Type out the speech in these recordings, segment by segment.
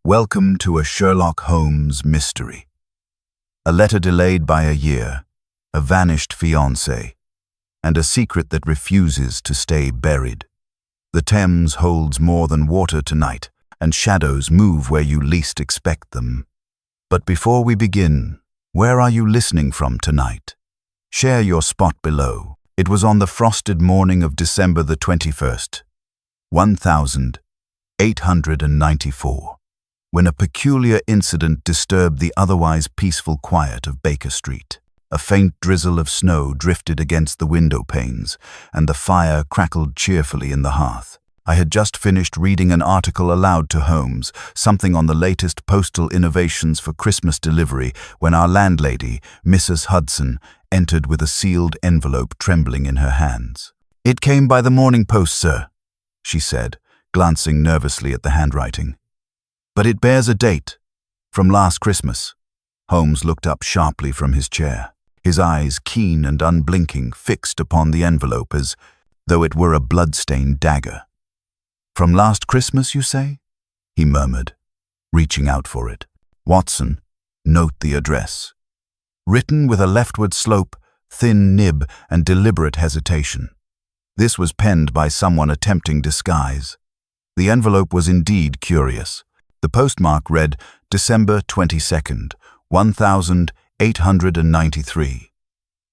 Welcome to a Sherlock Holmes mystery. A letter delayed by a year, a vanished fiancé, and a secret that refuses to stay buried. The Thames holds more than water tonight, and shadows move where you least expect them. But before we begin, where are you listening from tonight? Share your spot below. It was on the frosted morning of December the 21st, 1894. When a peculiar incident disturbed the otherwise peaceful quiet of Baker Street. A faint drizzle of snow drifted against the window panes, and the fire crackled cheerfully in the hearth. I had just finished reading an article aloud to Holmes, something on the latest postal innovations for Christmas delivery, when our landlady, Mrs. Hudson, entered with a sealed envelope trembling in her hands. "It came by the morning post, sir," she said, glancing nervously at the handwriting. "But it bears a date, from last Christmas." Holmes looked up sharply from his chair, his eyes keen and unblinking, fixed upon the envelope as though it were a blood-stained dagger. "From last Christmas, you say?" he murmured, reaching out for it. "Watson, note the address." Written with a leftward slope, thin nib, and deliberate hesitation. This was penned by someone attempting disguise. The envelope was indeed curious. The postmark read December 22nd, 1893.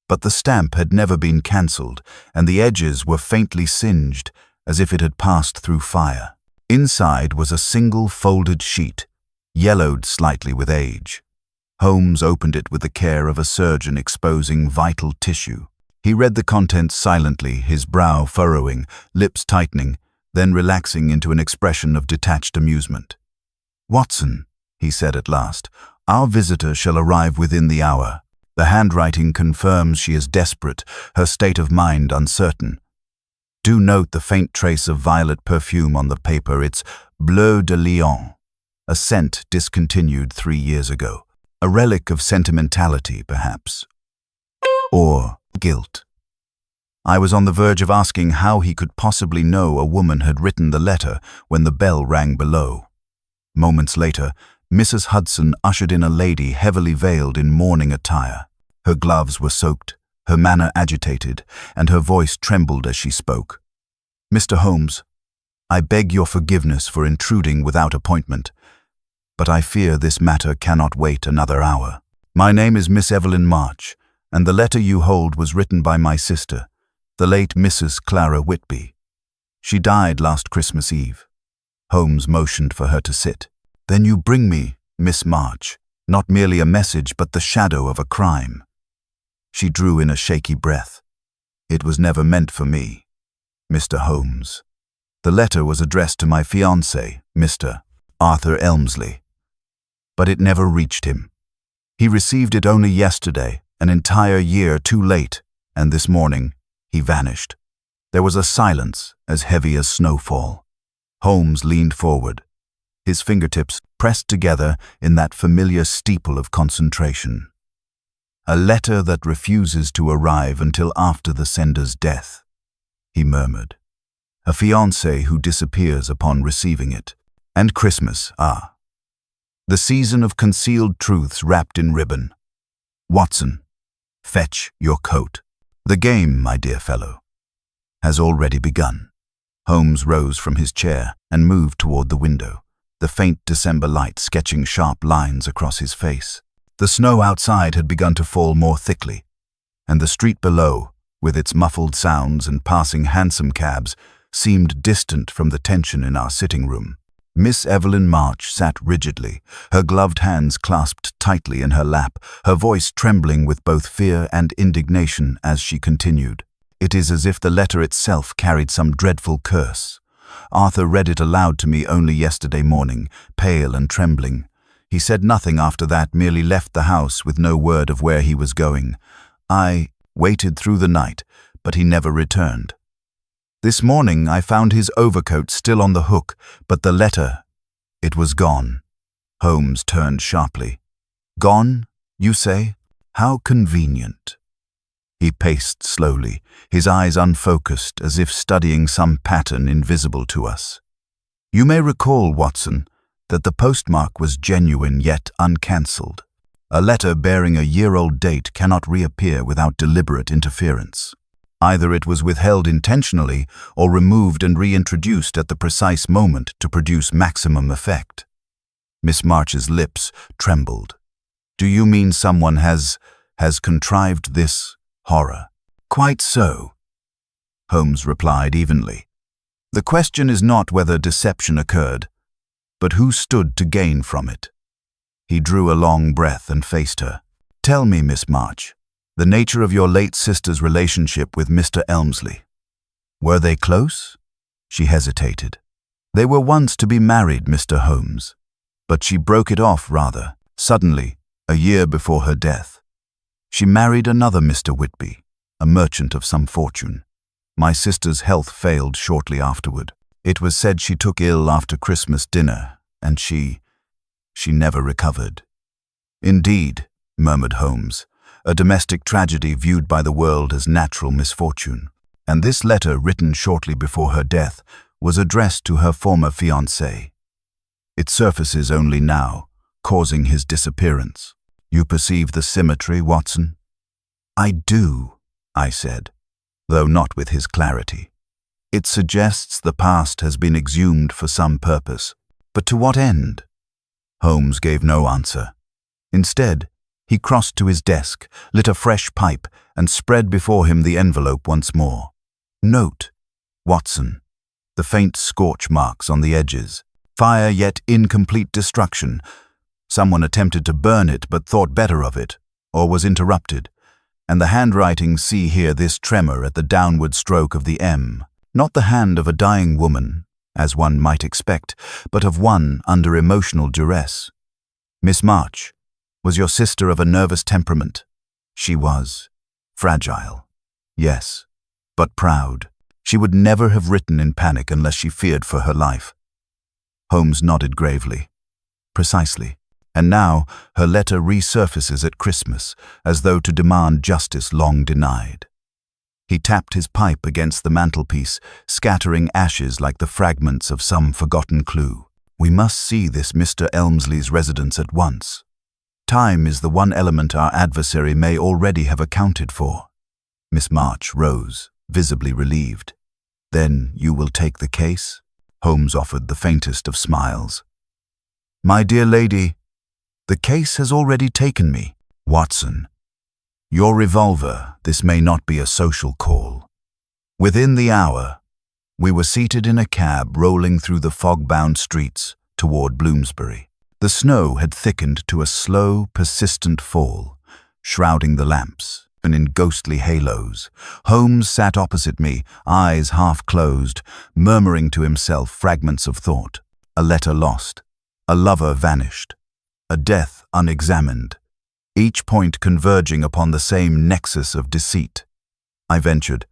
But the stamp had never been cancelled, and the edges were faintly singed, as if it had passed through fire. Inside was a single folded sheet, yellowed slightly with age. Holmes opened it with the care of a surgeon exposing vital tissue. He read the contents silently, his brow furrowing, lips tightening, then relaxing into an expression of detached amusement. "Watson," he said at last, "our visitor shall arrive within the hour. The handwriting confirms she is desperate, her state of mind uncertain. Do note the faint trace of violet perfume on the paper. It's Bleu de Lion, a scent discontinued 3 years ago. A relic of sentimentality, perhaps. Or guilt." I was on the verge of asking how he could possibly know a woman had written the letter when the bell rang below. Moments later, Mrs. Hudson ushered in a lady heavily veiled in mourning attire. Her gloves were soaked, her manner agitated, and her voice trembled as she spoke. "Mr. Holmes, I beg your forgiveness for intruding without appointment, but I fear this matter cannot wait another hour. My name is Miss Evelyn March, and the letter you hold was written by my sister, the late Mrs. Clara Whitby. She died last Christmas Eve." Holmes motioned for her to sit. "Then you bring me, Miss March, not merely a message but the shadow of a crime." She drew in a shaky breath. "It was never meant for me, Mr. Holmes. The letter was addressed to my fiancé, Mr. Arthur Elmsley. But it never reached him. He received it only yesterday, an entire year too late, and this morning he vanished." There was a silence as heavy as snowfall. Holmes leaned forward, his fingertips pressed together in that familiar steeple of concentration. "A letter that refuses to arrive until after the sender's death," he murmured. "A fiancé who disappears upon receiving it. And Christmas, the season of concealed truths wrapped in ribbon. Watson, fetch your coat. The game, my dear fellow, has already begun." Holmes rose from his chair and moved toward the window, the faint December light sketching sharp lines across his face. The snow outside had begun to fall more thickly, and the street below, with its muffled sounds and passing hansom cabs, seemed distant from the tension in our sitting room. Miss Evelyn March sat rigidly, her gloved hands clasped tightly in her lap, her voice trembling with both fear and indignation as she continued. "It is as if the letter itself carried some dreadful curse. Arthur read it aloud to me only yesterday morning, pale and trembling. He said nothing after that, merely left the house with no word of where he was going. I waited through the night, but he never returned. This morning I found his overcoat still on the hook, but the letter, it was gone." Holmes turned sharply. "Gone, you say? How convenient." He paced slowly, his eyes unfocused, as if studying some pattern invisible to us. "You may recall, Watson, that the postmark was genuine yet uncancelled. A letter bearing a year-old date cannot reappear without deliberate interference. Either it was withheld intentionally or removed and reintroduced at the precise moment to produce maximum effect. Miss March's lips trembled. "Do you mean someone has contrived this horror?" "Quite so," Holmes replied evenly. "The question is not whether deception occurred, but who stood to gain from it." He drew a long breath and faced her. "Tell me, Miss March, the nature of your late sister's relationship with Mr. Elmsley. Were they close?" She hesitated. "They were once to be married, Mr. Holmes, but she broke it off rather suddenly, a year before her death. She married another Mr. Whitby, a merchant of some fortune. My sister's health failed shortly afterward. It was said she took ill after Christmas dinner, and she never recovered." "Indeed," murmured Holmes, "a domestic tragedy viewed by the world as natural misfortune. And this letter, written shortly before her death, was addressed to her former fiancé. It surfaces only now, causing his disappearance. You perceive the symmetry, Watson?" "I do," I said, though not with his clarity. "It suggests the past has been exhumed for some purpose. But to what end?" Holmes gave no answer. Instead, he crossed to his desk, lit a fresh pipe, and spread before him the envelope once more. "Note, Watson, the faint scorch marks on the edges. Fire yet incomplete destruction. Someone attempted to burn it but thought better of it, or was interrupted. And the handwriting, see here this tremor at the downward stroke of the M. Not the hand of a dying woman, as one might expect, but of one under emotional duress. Miss March, was your sister of a nervous temperament?" "She was. Fragile. Yes, but proud. She would never have written in panic unless she feared for her life." Holmes nodded gravely. "Precisely. And now her letter resurfaces at Christmas, as though to demand justice long denied." He tapped his pipe against the mantelpiece, scattering ashes like the fragments of some forgotten clue. "We must see this Mr. Elmsley's residence at once. Time is the one element our adversary may already have accounted for." Miss March rose, visibly relieved. "Then you will take the case?" Holmes offered the faintest of smiles. "My dear lady, the case has already taken me. Watson, your revolver, this may not be a social call." Within the hour, we were seated in a cab rolling through the fog-bound streets toward Bloomsbury. The snow had thickened to a slow, persistent fall, shrouding the lamps, and in ghostly halos. Holmes sat opposite me, eyes half closed, murmuring to himself fragments of thought. A letter lost, a lover vanished, a death unexamined, each point converging upon the same nexus of deceit. I ventured,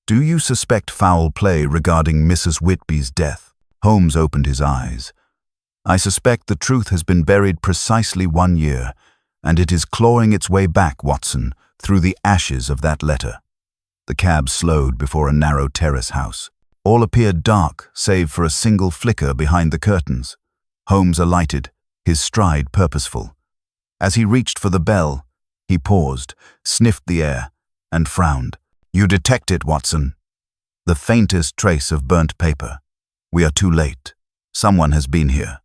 "Do you suspect foul play regarding Mrs. Whitby's death?" Holmes opened his eyes. "I suspect the truth has been buried precisely 1 year, and it is clawing its way back, Watson, through the ashes of that letter." The cab slowed before a narrow terrace house. All appeared dark, save for a single flicker behind the curtains. Holmes alighted, his stride purposeful. As he reached for the bell, he paused, sniffed the air, and frowned. "You detect it, Watson. The faintest trace of burnt paper. We are too late. Someone has been here."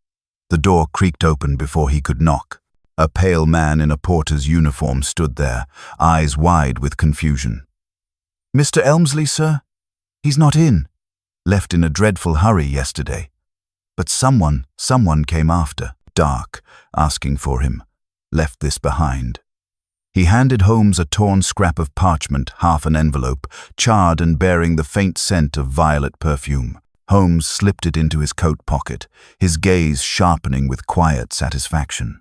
The door creaked open before he could knock. A pale man in a porter's uniform stood there, eyes wide with confusion. "Mr. Elmsley, sir? He's not in. Left in a dreadful hurry yesterday. But someone came after, dark, asking for him. Left this behind." He handed Holmes a torn scrap of parchment, half an envelope, charred and bearing the faint scent of violet perfume. Holmes slipped it into his coat pocket, his gaze sharpening with quiet satisfaction.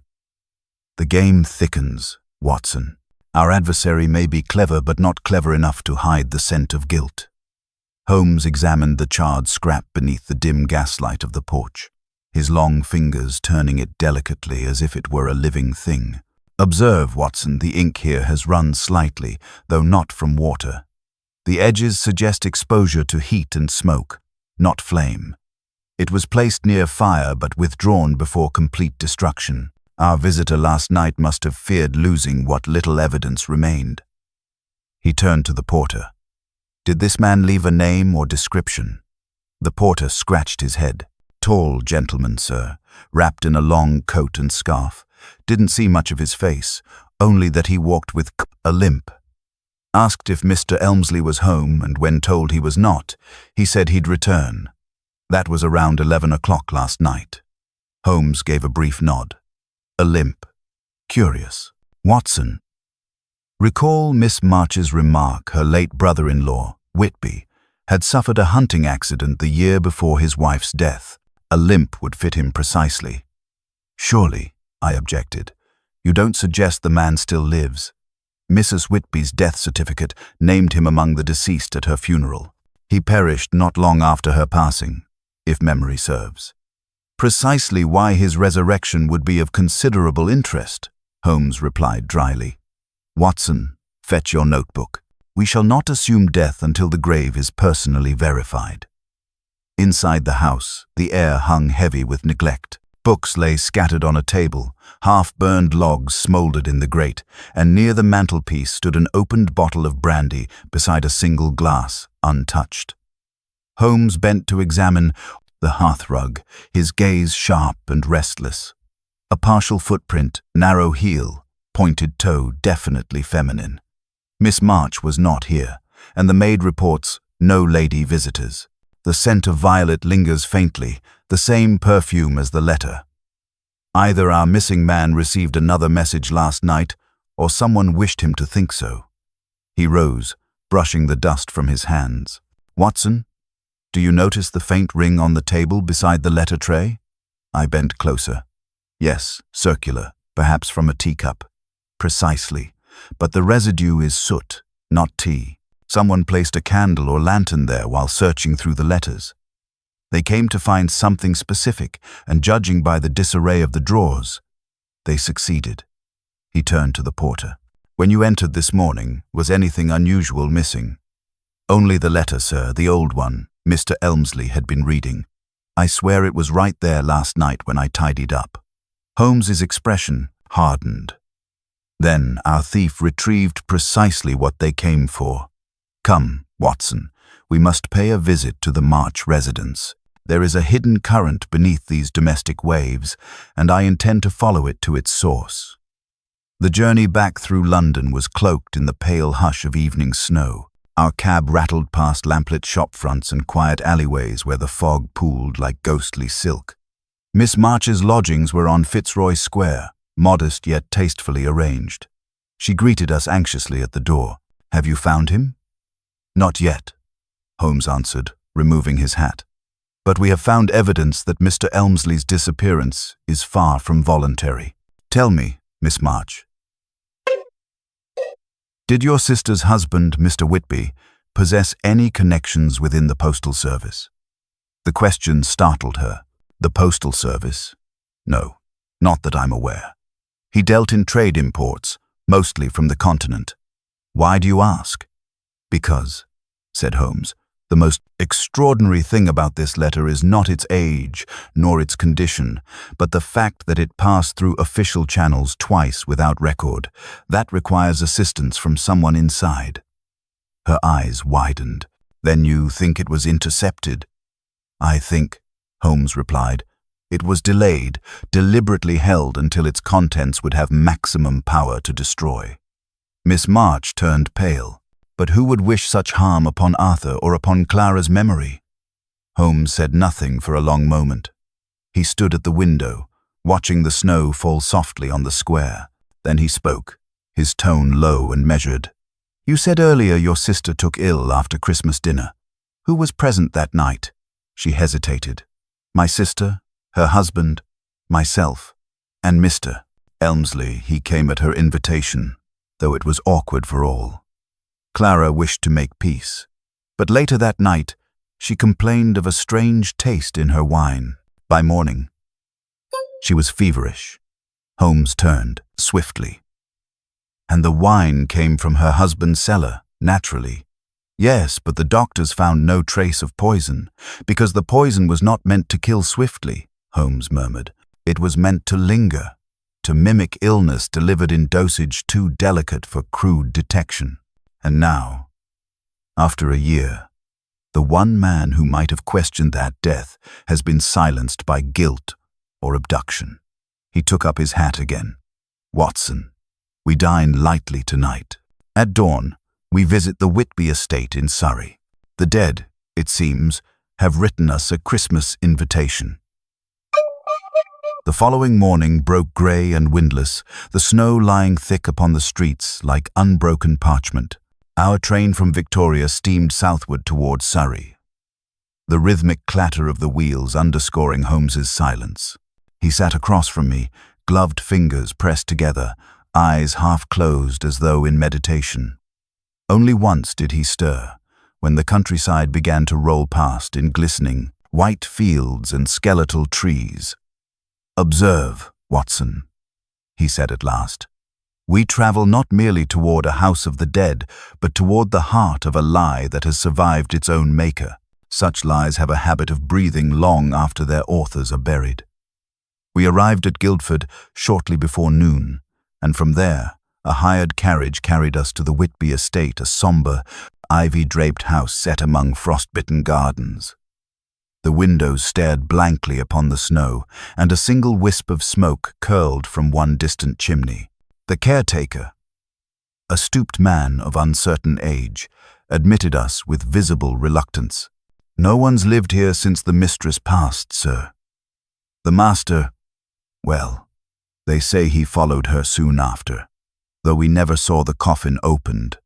"The game thickens, Watson. Our adversary may be clever, but not clever enough to hide the scent of guilt." Holmes examined the charred scrap beneath the dim gaslight of the porch, his long fingers turning it delicately as if it were a living thing. "Observe, Watson, the ink here has run slightly, though not from water. The edges suggest exposure to heat and smoke, not flame. It was placed near fire but withdrawn before complete destruction. Our visitor last night must have feared losing what little evidence remained. He turned to the porter. Did this man leave a name or description? The porter scratched his head. Tall gentleman, sir, wrapped in a long coat and scarf. Didn't see much of his face, only that he walked with a limp. Asked if Mr. Elmsley was home, and when told he was not, he said he'd return. That was around 11 o'clock last night. Holmes gave a brief nod. A limp. Curious. Watson. Recall Miss March's remark her late brother-in-law, Whitby, had suffered a hunting accident the year before his wife's death. A limp would fit him precisely. Surely, I objected, you don't suggest the man still lives. Mrs. Whitby's death certificate named him among the deceased at her funeral. He perished not long after her passing, if memory serves. Precisely why his resurrection would be of considerable interest, Holmes replied dryly. Watson, fetch your notebook. We shall not assume death until the grave is personally verified. Inside the house, the air hung heavy with neglect. Books lay scattered on a table, half-burned logs smouldered in the grate, and near the mantelpiece stood an opened bottle of brandy beside a single glass, untouched. Holmes bent to examine the hearthrug, his gaze sharp and restless. A partial footprint, narrow heel, pointed toe, definitely feminine. Miss March was not here, and the maid reports no lady visitors. The scent of violet lingers faintly, the same perfume as the letter. Either our missing man received another message last night, or someone wished him to think so. He rose, brushing the dust from his hands. Watson, do you notice the faint ring on the table beside the letter tray? I bent closer. Yes, circular, perhaps from a teacup. Precisely, but the residue is soot, not tea. Someone placed a candle or lantern there while searching through the letters. They came to find something specific, and judging by the disarray of the drawers, they succeeded. He turned to the porter. When you entered this morning, was anything unusual missing? Only the letter, sir, the old one, Mr. Elmsley had been reading. I swear it was right there last night when I tidied up. Holmes's expression hardened. Then our thief retrieved precisely what they came for. Come, Watson, we must pay a visit to the March residence. There is a hidden current beneath these domestic waves, and I intend to follow it to its source. The journey back through London was cloaked in the pale hush of evening snow. Our cab rattled past lamplit shop fronts and quiet alleyways where the fog pooled like ghostly silk. Miss March's lodgings were on Fitzroy Square, modest yet tastefully arranged. She greeted us anxiously at the door. Have you found him? Not yet, Holmes answered, removing his hat. But we have found evidence that Mr. Elmsley's disappearance is far from voluntary. Tell me, Miss March, did your sister's husband, Mr. Whitby, possess any connections within the postal service? The question startled her. The postal service? No, not that I'm aware. He dealt in trade imports, mostly from the continent. Why do you ask? Because, said Holmes, the most extraordinary thing about this letter is not its age nor its condition, but the fact that it passed through official channels twice without record. That requires assistance from someone inside. Her eyes widened. Then you think it was intercepted? I think, Holmes replied, it was delayed, deliberately held until its contents would have maximum power to destroy. Miss March turned pale. But who would wish such harm upon Arthur or upon Clara's memory? Holmes said nothing for a long moment. He stood at the window, watching the snow fall softly on the square. Then he spoke, his tone low and measured. You said earlier your sister took ill after Christmas dinner. Who was present that night? She hesitated. My sister, her husband, myself, and Mr. Elmsley. He came at her invitation, though it was awkward for all. Clara wished to make peace, but later that night she complained of a strange taste in her wine. By morning, she was feverish. Holmes turned swiftly. And the wine came from her husband's cellar, naturally. Yes, but the doctors found no trace of poison, because the poison was not meant to kill swiftly, Holmes murmured. It was meant to linger, to mimic illness delivered in dosage too delicate for crude detection. And now, after a year, the one man who might have questioned that death has been silenced by guilt or abduction. He took up his hat again. Watson, we dine lightly tonight. At dawn, we visit the Whitby estate in Surrey. The dead, it seems, have written us a Christmas invitation. The following morning broke grey and windless, the snow lying thick upon the streets like unbroken parchment. Our train from Victoria steamed southward towards Surrey, the rhythmic clatter of the wheels underscoring Holmes's silence. He sat across from me, gloved fingers pressed together, eyes half closed as though in meditation. Only once did he stir, when the countryside began to roll past in glistening, white fields and skeletal trees. "Observe, Watson," he said at last. "We travel not merely toward a house of the dead, but toward the heart of a lie that has survived its own maker. Such lies have a habit of breathing long after their authors are buried." We arrived at Guildford shortly before noon, and from there, a hired carriage carried us to the Whitby estate, a somber, ivy-draped house set among frost-bitten gardens. The windows stared blankly upon the snow, and a single wisp of smoke curled from one distant chimney. The caretaker, a stooped man of uncertain age, admitted us with visible reluctance. "No one's lived here since the mistress passed, sir. The master, well, they say he followed her soon after, though we never saw the coffin opened."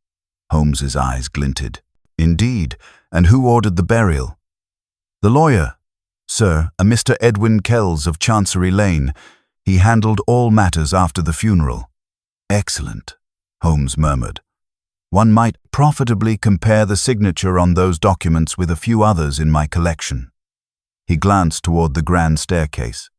Holmes's eyes glinted. "Indeed, and who ordered the burial?" "The lawyer, sir, a Mr. Edwin Kells of Chancery Lane. He handled all matters after the funeral." "Excellent," Holmes murmured. "One might profitably compare the signature on those documents with a few others in my collection." He glanced toward the grand staircase.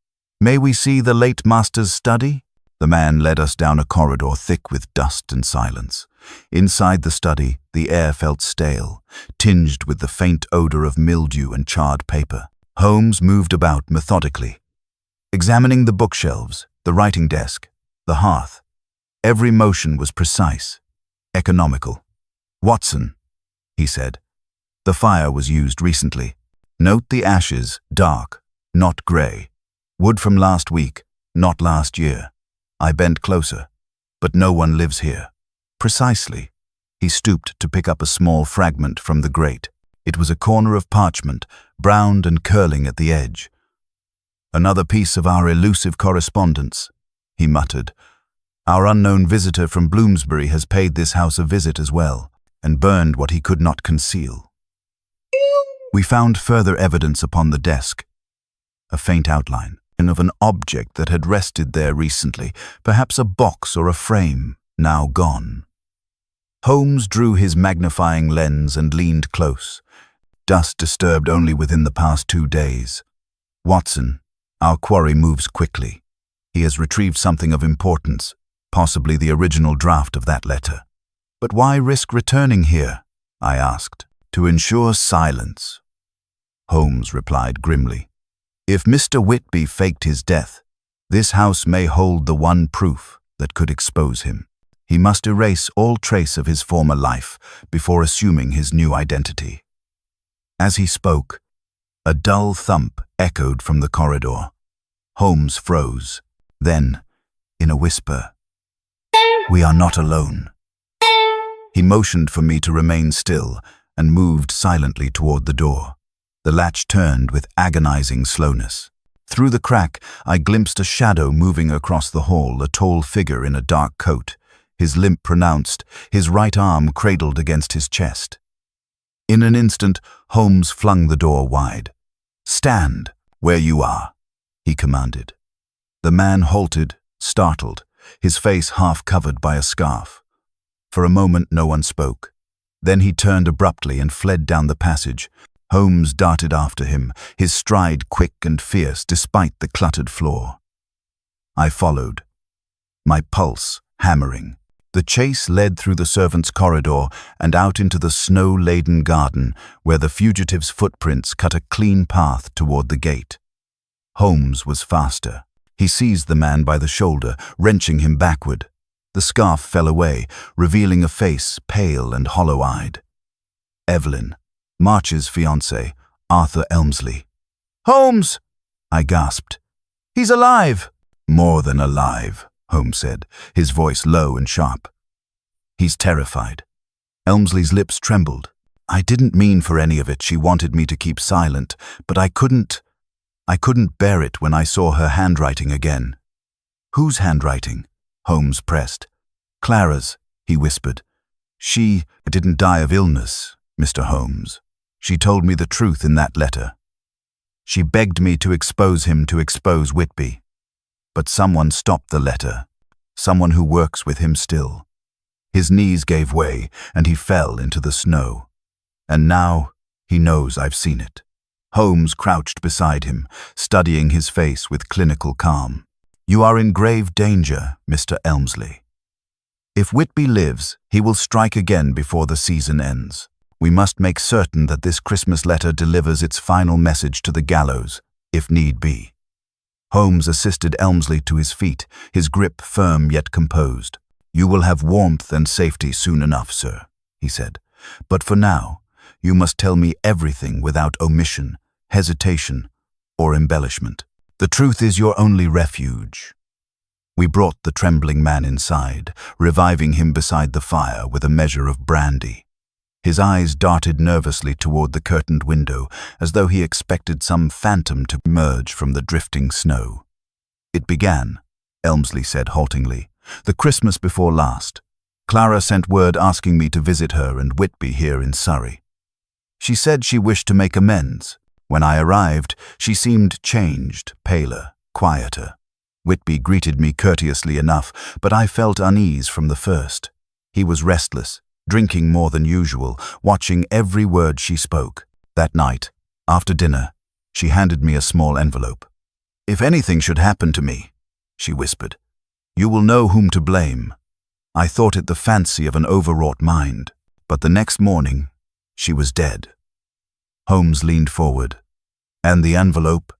"May we see the late master's study?" The man led us down a corridor thick with dust and silence. Inside the study, the air felt stale, tinged with the faint odor of mildew and charred paper. Holmes moved about methodically, examining the bookshelves, the writing desk, the hearth. Every motion was precise, economical. "Watson," he said, "the fire was used recently. Note the ashes, dark, not grey. Wood from last week, not last year." I bent closer. "But no one lives here." "Precisely." He stooped to pick up a small fragment from the grate. It was a corner of parchment, browned and curling at the edge. "Another piece of our elusive correspondence," he muttered. "Our unknown visitor from Bloomsbury has paid this house a visit as well, and burned what he could not conceal." We found further evidence upon the desk, a faint outline of an object that had rested there recently, perhaps a box or a frame, now gone. Holmes drew his magnifying lens and leaned close. "Dust disturbed only within the past 2 days. Watson, our quarry moves quickly. He has retrieved something of importance, possibly the original draft of that letter." "But why risk returning here?" I asked. "To ensure silence," Holmes replied grimly. "If Mr. Whitby faked his death, this house may hold the one proof that could expose him. He must erase all trace of his former life before assuming his new identity." As he spoke, a dull thump echoed from the corridor. Holmes froze. Then, in a whisper, "We are not alone." He motioned for me to remain still and moved silently toward the door. The latch turned with agonizing slowness. Through the crack, I glimpsed a shadow moving across the hall, a tall figure in a dark coat, his limp pronounced, his right arm cradled against his chest. In an instant, Holmes flung the door wide. "Stand where you are," he commanded. The man halted, startled, his face half covered by a scarf. For a moment no one spoke. Then he turned abruptly and fled down the passage. Holmes darted after him, his stride quick and fierce despite the cluttered floor. I followed, my pulse hammering. The chase led through the servants' corridor and out into the snow-laden garden, where the fugitive's footprints cut a clean path toward the gate. Holmes was faster. He seized the man by the shoulder, wrenching him backward. The scarf fell away, revealing a face pale and hollow-eyed. Evelyn, March's fiancée, Arthur Elmsley. "Holmes!" I gasped. "He's alive!" "More than alive," Holmes said, his voice low and sharp. "He's terrified." Elmsley's lips trembled. "I didn't mean for any of it. She wanted me to keep silent, but I couldn't bear it when I saw her handwriting again." "Whose handwriting?" Holmes pressed. "Clara's," he whispered. "She didn't die of illness, Mr. Holmes. She told me the truth in that letter. She begged me to expose him, to expose Whitby. But someone stopped the letter, someone who works with him still." His knees gave way, and he fell into the snow. "And now he knows I've seen it." Holmes crouched beside him, studying his face with clinical calm. "You are in grave danger, Mr. Elmsley. If Whitby lives, he will strike again before the season ends. We must make certain that this Christmas letter delivers its final message to the gallows, if need be." Holmes assisted Elmsley to his feet, his grip firm yet composed. "You will have warmth and safety soon enough, sir," he said. "But for now, you must tell me everything without omission, hesitation, or embellishment. The truth is your only refuge." We brought the trembling man inside, reviving him beside the fire with a measure of brandy. His eyes darted nervously toward the curtained window, as though he expected some phantom to emerge from the drifting snow. "It began," Elmsley said haltingly, "the Christmas before last. Clara sent word asking me to visit her and Whitby here in Surrey. She said she wished to make amends. When I arrived, she seemed changed, paler, quieter. Whitby greeted me courteously enough, but I felt unease from the first. He was restless, drinking more than usual, watching every word she spoke. That night, after dinner, she handed me a small envelope. "If anything should happen to me," she whispered, "you will know whom to blame." I thought it the fancy of an overwrought mind, but the next morning, she was dead. Holmes leaned forward. "And the envelope?"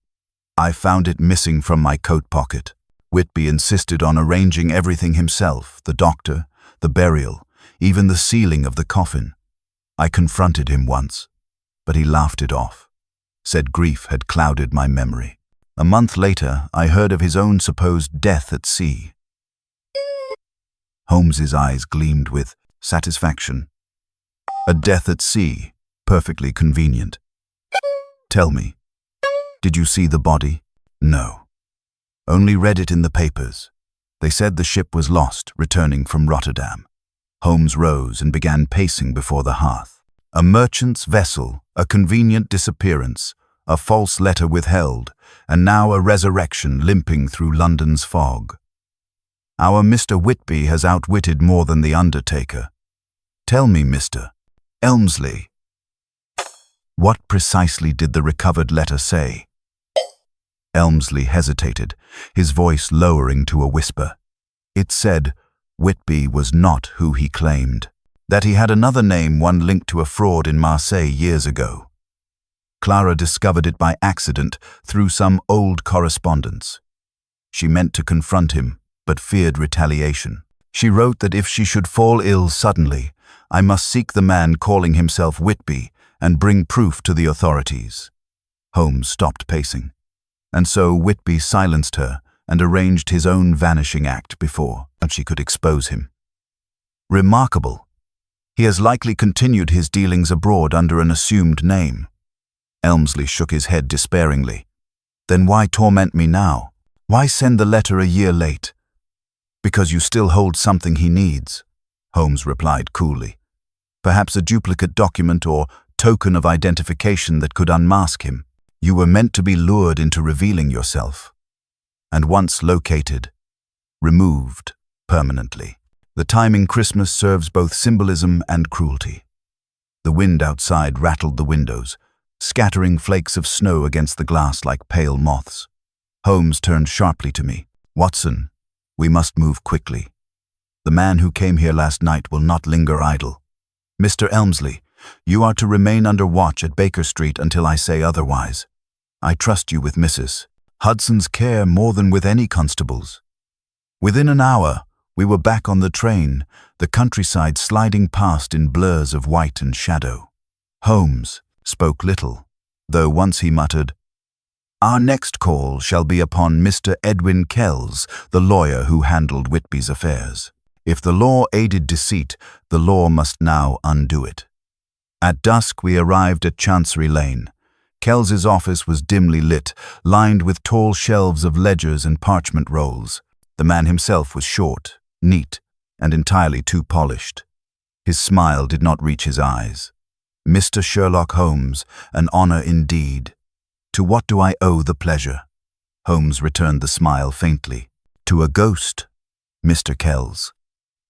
"I found it missing from my coat pocket. Whitby insisted on arranging everything himself, the doctor, the burial, even the sealing of the coffin. I confronted him once, but he laughed it off, said grief had clouded my memory. A month later, I heard of his own supposed death at sea." Holmes's eyes gleamed with satisfaction. "A death at sea, perfectly convenient. Tell me, did you see the body?" "No. Only read it in the papers. They said the ship was lost, returning from Rotterdam." Holmes rose and began pacing before the hearth. "A merchant's vessel, a convenient disappearance, a false letter withheld, and now a resurrection limping through London's fog. Our Mr. Whitby has outwitted more than the undertaker. Tell me, Mr. Elmsley, what precisely did the recovered letter say?" Elmsley hesitated, his voice lowering to a whisper. "It said Whitby was not who he claimed, that he had another name, one linked to a fraud in Marseille years ago. Clara discovered it by accident through some old correspondence. She meant to confront him, but feared retaliation. She wrote that if she should fall ill suddenly, I must seek the man calling himself Whitby and bring proof to the authorities." Holmes stopped pacing. "And so Whitby silenced her and arranged his own vanishing act before she could expose him. Remarkable. He has likely continued his dealings abroad under an assumed name." Elmsley shook his head despairingly. "Then why torment me now? Why send the letter a year late?" "Because you still hold something he needs," Holmes replied coolly. "Perhaps a duplicate document or token of identification that could unmask him. You were meant to be lured into revealing yourself. And once located, removed permanently. The timing Christmas serves both symbolism and cruelty." The wind outside rattled the windows, scattering flakes of snow against the glass like pale moths. Holmes turned sharply to me. "Watson, we must move quickly. The man who came here last night will not linger idle. Mr. Elmsley, you are to remain under watch at Baker Street until I say otherwise. I trust you with Mrs. Hudson's care more than with any constable's." Within an hour, we were back on the train, the countryside sliding past in blurs of white and shadow. Holmes spoke little, though once he muttered, "Our next call shall be upon Mr. Edwin Kells, the lawyer who handled Whitby's affairs. If the law aided deceit, the law must now undo it." At dusk we arrived at Chancery Lane. Kells's office was dimly lit, lined with tall shelves of ledgers and parchment rolls. The man himself was short, neat, and entirely too polished. His smile did not reach his eyes. "Mr. Sherlock Holmes, an honor indeed. To what do I owe the pleasure?" Holmes returned the smile faintly. "To a ghost, Mr. Kells.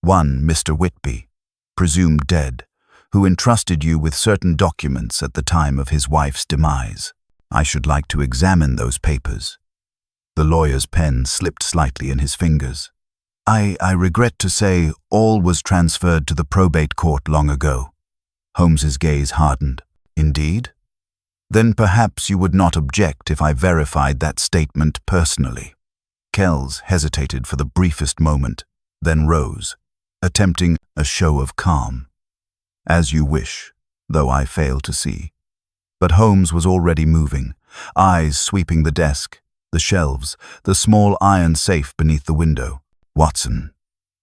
One Mr. Whitby, presumed dead, who entrusted you with certain documents at the time of his wife's demise. I should like to examine those papers." The lawyer's pen slipped slightly in his fingers. I regret to say all was transferred to the probate court long ago." Holmes's gaze hardened. "Indeed? Then perhaps you would not object if I verified that statement personally." Kells hesitated for the briefest moment, then rose, attempting a show of calm. "As you wish, though I fail to see." But Holmes was already moving, eyes sweeping the desk, the shelves, the small iron safe beneath the window. "Watson,"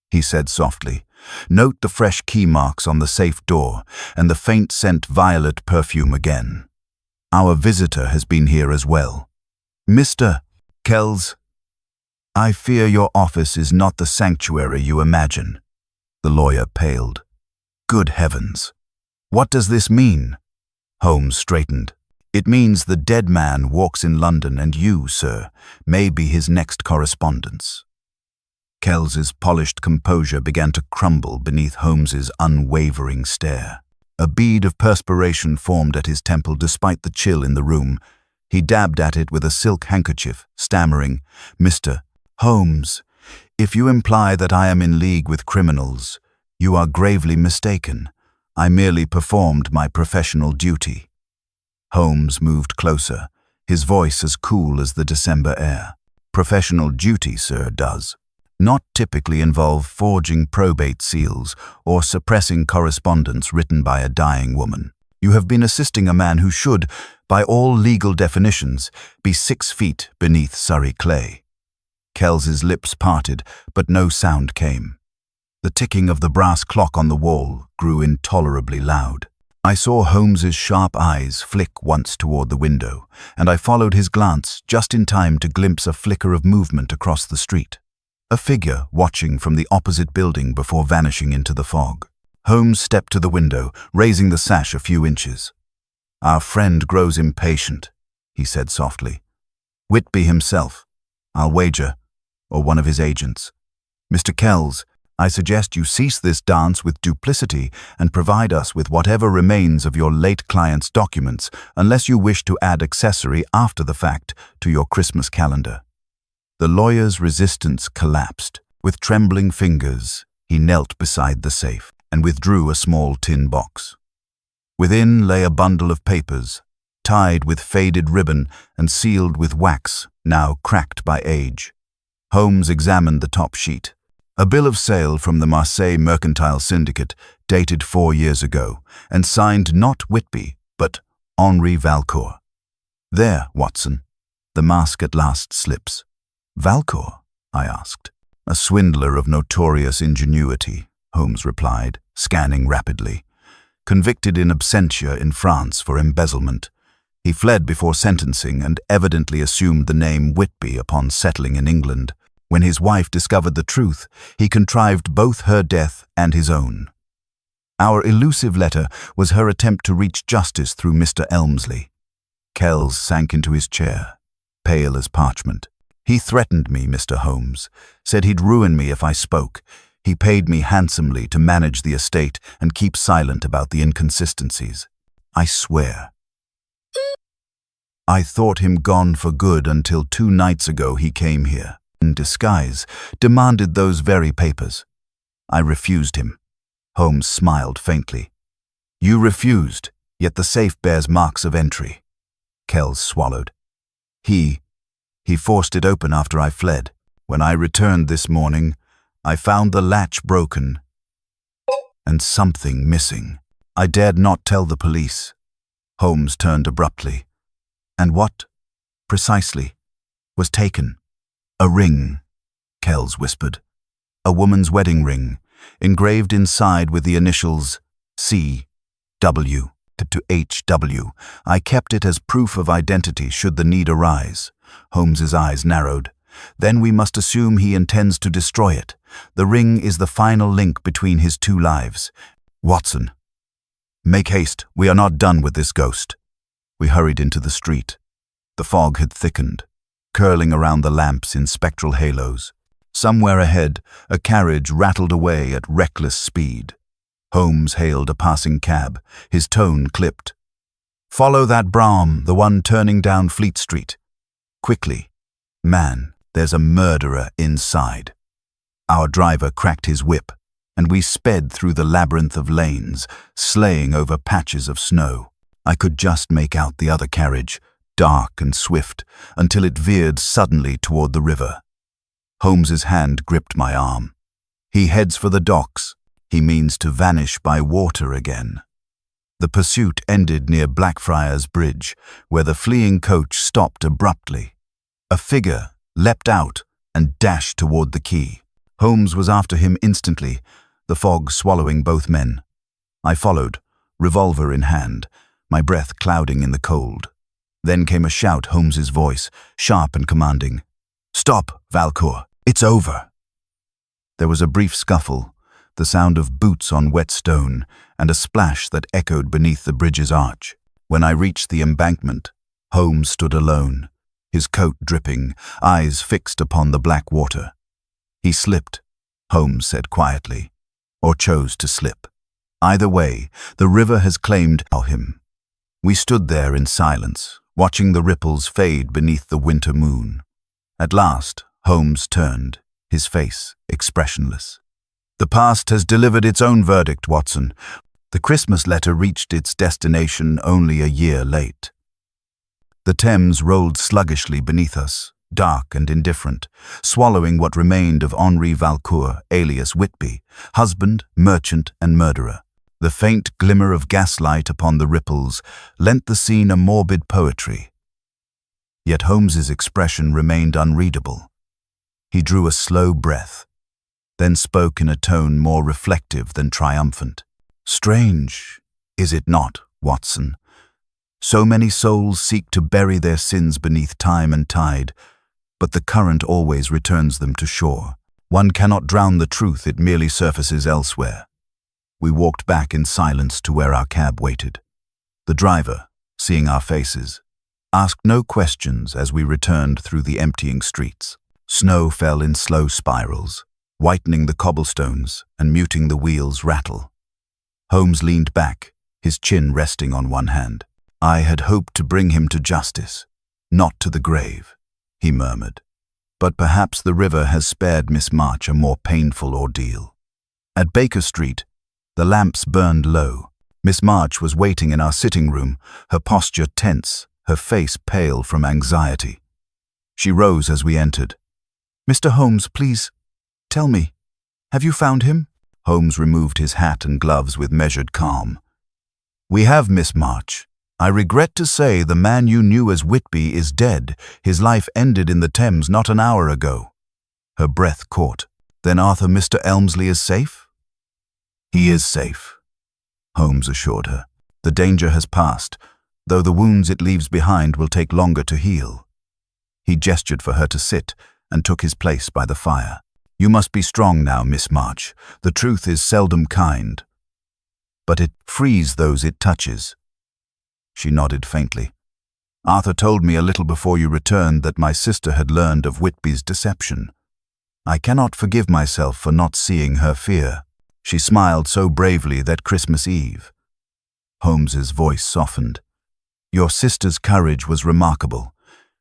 he said softly, "note the fresh key marks on the safe door and the faint scent violet perfume again. Our visitor has been here as well. Mr. Kells, I fear your office is not the sanctuary you imagine." The lawyer paled. "Good heavens! What does this mean?" Holmes straightened. "It means the dead man walks in London and you, sir, may be his next correspondence." Kells's polished composure began to crumble beneath Holmes's unwavering stare. A bead of perspiration formed at his temple despite the chill in the room. He dabbed at it with a silk handkerchief, stammering, "Mr. Holmes, if you imply that I am in league with criminals, you are gravely mistaken. I merely performed my professional duty." Holmes moved closer, his voice as cool as the December air. "Professional duty, sir, does not typically involve forging probate seals or suppressing correspondence written by a dying woman. You have been assisting a man who should, by all legal definitions, be 6 feet beneath Surrey clay." Kells's lips parted, but no sound came. The ticking of the brass clock on the wall grew intolerably loud. I saw Holmes's sharp eyes flick once toward the window, and I followed his glance just in time to glimpse a flicker of movement across the street. A figure watching from the opposite building before vanishing into the fog. Holmes stepped to the window, raising the sash a few inches. "Our friend grows impatient," he said softly. "Whitby himself, I'll wager, or one of his agents. Mr. Kells, I suggest you cease this dance with duplicity and provide us with whatever remains of your late client's documents, unless you wish to add accessory after the fact to your Christmas calendar." The lawyer's resistance collapsed. With trembling fingers, he knelt beside the safe and withdrew a small tin box. Within lay a bundle of papers, tied with faded ribbon and sealed with wax, now cracked by age. Holmes examined the top sheet. A bill of sale from the Marseille Mercantile Syndicate, dated 4 years ago, and signed not Whitby, but Henri Valcourt. "There, Watson, the mask at last slips." "Valcourt?" I asked. "A swindler of notorious ingenuity," Holmes replied, scanning rapidly. "Convicted in absentia in France for embezzlement. He fled before sentencing and evidently assumed the name Whitby upon settling in England. When his wife discovered the truth, he contrived both her death and his own. Our elusive letter was her attempt to reach justice through Mr. Elmsley." Kells sank into his chair, pale as parchment. "He threatened me, Mr. Holmes, said he'd ruin me if I spoke. He paid me handsomely to manage the estate and keep silent about the inconsistencies. I swear. I thought him gone for good until 2 nights ago he came here, in disguise, demanded those very papers. I refused him. Holmes smiled faintly. You refused, yet the safe bears marks of entry. Kells swallowed. He forced it open after I fled. When I returned this morning, I found the latch broken and something missing. I dared not tell the police. Holmes turned abruptly. And what, precisely, was taken? A ring, Kells whispered. A woman's wedding ring, engraved inside with the initials C.W. to H.W. I kept it as proof of identity should the need arise. Holmes's eyes narrowed. Then we must assume he intends to destroy it. The ring is the final link between his two lives. Watson, make haste. We are not done with this ghost. We hurried into the street. The fog had thickened, curling around the lamps in spectral halos. Somewhere ahead, a carriage rattled away at reckless speed. Holmes hailed a passing cab, his tone clipped. Follow that brougham, the one turning down Fleet Street. Quickly. Man, there's a murderer inside. Our driver cracked his whip, and we sped through the labyrinth of lanes, slaying over patches of snow. I could just make out the other carriage, dark and swift, until it veered suddenly toward the river. Holmes's hand gripped my arm. He heads for the docks. He means to vanish by water again. The pursuit ended near Blackfriars Bridge, where the fleeing coach stopped abruptly. A figure leapt out and dashed toward the quay. Holmes was after him instantly, the fog swallowing both men. I followed, revolver in hand, my breath clouding in the cold. Then came a shout, Holmes's voice, sharp and commanding. Stop, Valcourt. It's over. There was a brief scuffle, the sound of boots on wet stone, and a splash that echoed beneath the bridge's arch. When I reached the embankment, Holmes stood alone, his coat dripping, eyes fixed upon the black water. He slipped, Holmes said quietly, or chose to slip. Either way, the river has claimed him. We stood there in silence, watching the ripples fade beneath the winter moon. At last, Holmes turned, his face expressionless. The past has delivered its own verdict, Watson. The Christmas letter reached its destination only a year late. The Thames rolled sluggishly beneath us, dark and indifferent, swallowing what remained of Henri Valcourt, alias Whitby, husband, merchant, and murderer. The faint glimmer of gaslight upon the ripples lent the scene a morbid poetry. Yet Holmes's expression remained unreadable. He drew a slow breath, then spoke in a tone more reflective than triumphant. Strange, is it not, Watson? So many souls seek to bury their sins beneath time and tide, but the current always returns them to shore. One cannot drown the truth, it merely surfaces elsewhere. We walked back in silence to where our cab waited. The driver, seeing our faces, asked no questions as we returned through the emptying streets. Snow fell in slow spirals, whitening the cobblestones and muting the wheels' rattle. Holmes leaned back, his chin resting on one hand. I had hoped to bring him to justice, not to the grave, he murmured. But perhaps the river has spared Miss March a more painful ordeal. At Baker Street, the lamps burned low. Miss March was waiting in our sitting room, her posture tense, her face pale from anxiety. She rose as we entered. Mr. Holmes, please, tell me, have you found him? Holmes removed his hat and gloves with measured calm. We have, Miss March. I regret to say the man you knew as Whitby is dead. His life ended in the Thames not an hour ago. Her breath caught. Then Arthur Mr. Elmsley is safe? He is safe, Holmes assured her. The danger has passed, though the wounds it leaves behind will take longer to heal. He gestured for her to sit and took his place by the fire. You must be strong now, Miss March. The truth is seldom kind, but it frees those it touches. She nodded faintly. Arthur told me a little before you returned that my sister had learned of Whitby's deception. I cannot forgive myself for not seeing her fear. She smiled so bravely that Christmas Eve. Holmes's voice softened. Your sister's courage was remarkable.